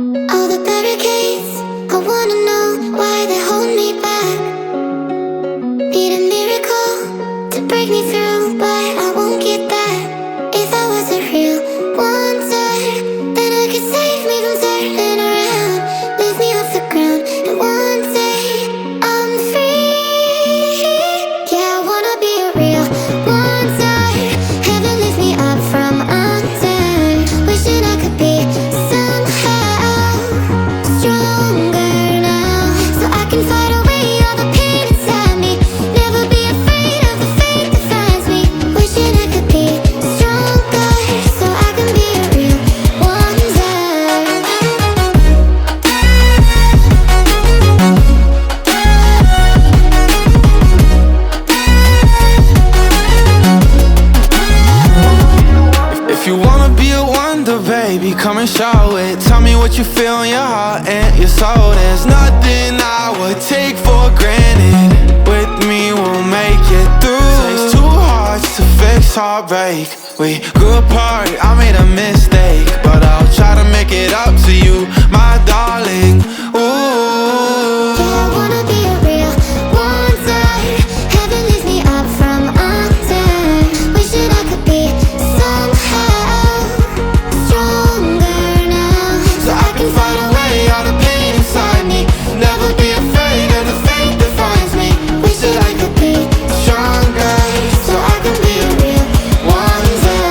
All the barricades, I wanna know why they hold me back. Need a miracle to break me through, but I won't get that. If I was a real wonder, then I could save me from turning around, lift me off the ground, and one day I'm free. Yeah, I wanna be a real wonder. Heaven lift me up from under. Wishing I could be somehow stronger now, so I can fight away all the pain inside me. Never be afraid of the fate that finds me. Wishing I could be stronger, so I can be a real wonder. If you wanna be a wonder, baby, come and show it. Tell me what you feel in your heart and your soul. There's nothing I would take for granted. With me, we'll make it through. Takes two hearts to fix heartbreak. We grew apart, I made a mistake, but I'll try to make it up to you, my darling. Ooh. Yeah, I wanna be a real wonder. Heaven lifts me up from under. Wishing I could be somehow stronger now, So I can fight away all the pain inside me. Never be afraid of the fate that finds me. wish that I could be Stronger, so I can be a real wonder.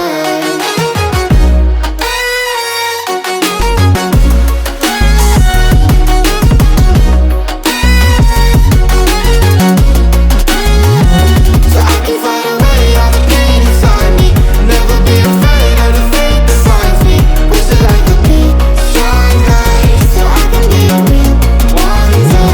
so I can fight away all the pain inside me. Never be afraid of the fate that finds me. Wish that I could be Stronger, so I can be a real wonder.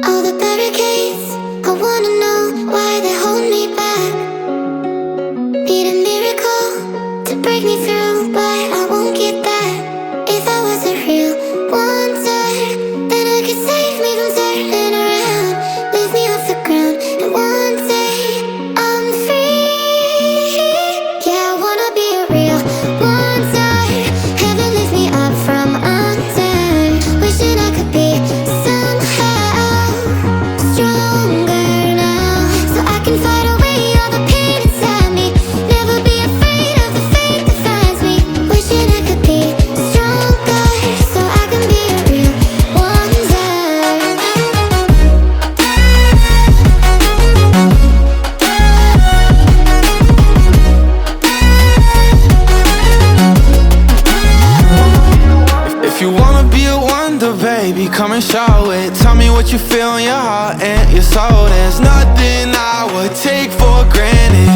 All the barricades, I wanna know why they hold me back. Need a miracle to break me through, but I won't get that. If I was a real wonder, then I could save me from turning around, lift me off the ground, and one day I'm free. Yeah, I wanna be a real wonder. Heaven lift me up from under. Wishing I could be somehow stronger now, so I can fight away all the pain inside me. Never be afraid of the fate that finds me. Wishing I could be stronger, so I can be a real wonder. If you wanna be a wonder, baby, come and show it. Tell me what you feel in your heart and your soul. There's nothing I would take for granted.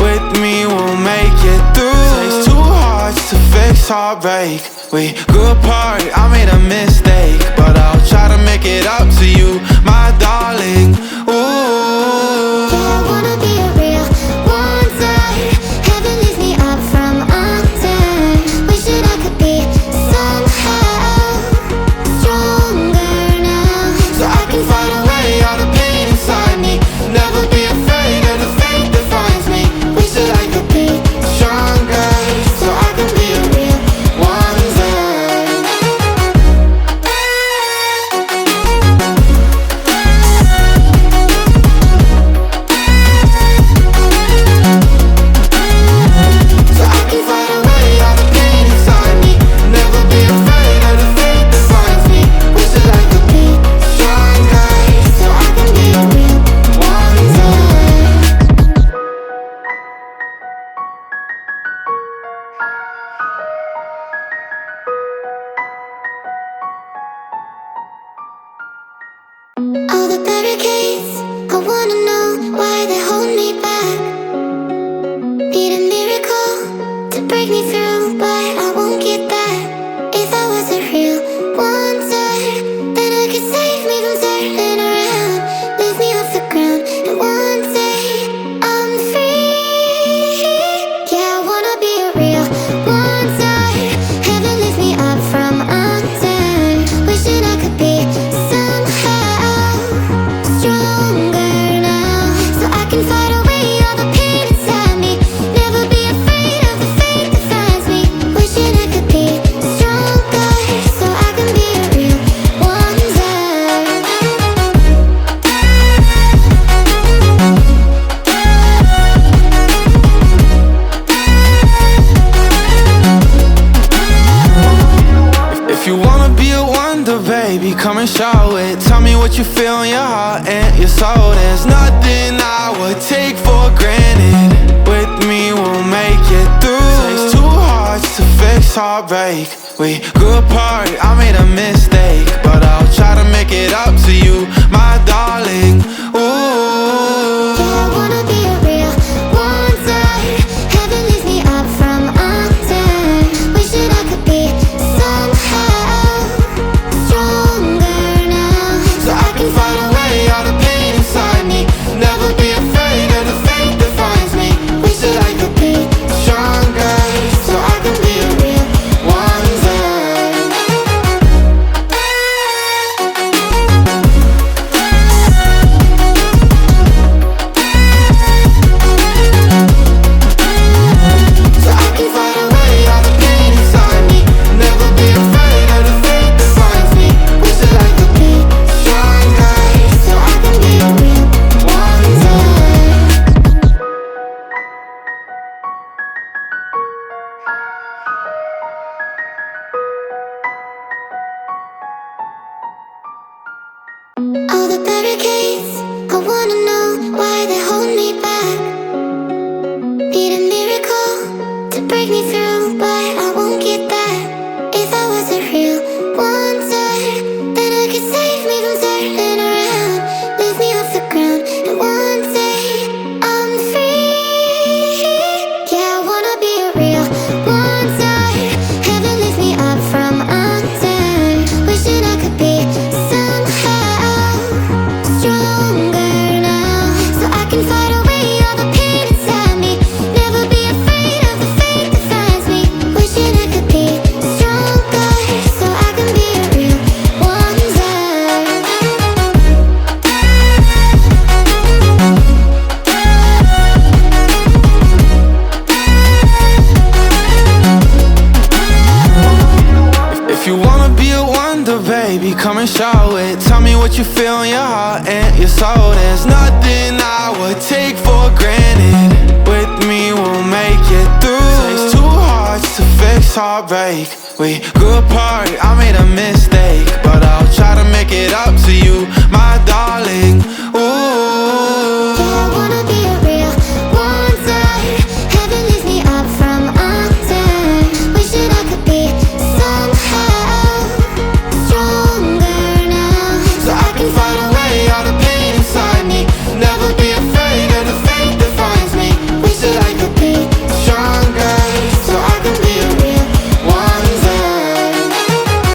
With me, we'll make it through. Takes two hearts to fix heartbreak. We grew apart, I made a mistake, but I'll try to make it up to you, my darling. Ooh. Yeah, I wanna be a real wonder. Heaven lifts me up from under. Wishing I could be somehow stronger now, So I can fight away all the pain inside me. Never be afraid of the fate that finds me. wish that I could be Stronger, so I can be a real wonder. so I can fight away all the pain inside me. Never be afraid of the fate that finds me. Wish that I could be Stronger, so I can be a real wonder. All the barricades, I wanna know why they hold me back. Need a miracle to break me through, but I won't get that. If I was a real wonder, then I could save me from turning around, lift me off the ground, and one day I'm free. Yeah, I wanna be a real wonder. Heaven lift me up from under. Wishing I could be somehow me what you feel in your heart and your soul. There's nothing I would take for granted. With me we'll make it through. Takes two hearts to fix heartbreak. We grew apart, I made a mistake, but I'll try to make it up to you, my darling. Ooh. Yeah, I wanna be a real one day. Heaven lifts me up from under. Wishing I could be somehow stronger now, So I can fight away all the pain inside me. Never be afraid of the fate that finds me. wish that I could be Stronger, so I can be a real one day. so I can fight away all the pain inside me. Never be afraid of the fate that finds me. Wish that I could be stronger so I can be a real one day. All the barricades, I wanna know why they hold me back. Need a miracle to break me through, but I won't get that. If I was a real wonder, then I could save me from turning around, lift me off the ground, and one day I'm free. Yeah, I wanna be a real wonder. Heaven lift me up from under. Wishing I could be somehow stronger now, so I can fight away all the pain inside me. Never be afraid of the fate that finds me. Wishing I could be stronger so I can be a real wonder. If you wanna be a wonder, baby, come and show it. Tell me what you feel in your heart and your soul. There's nothing I would take for granted. With me we'll make it through. Takes two hearts to fix heartbreak. We grew apart, I made a mistake, but I'll try to make it up to you, my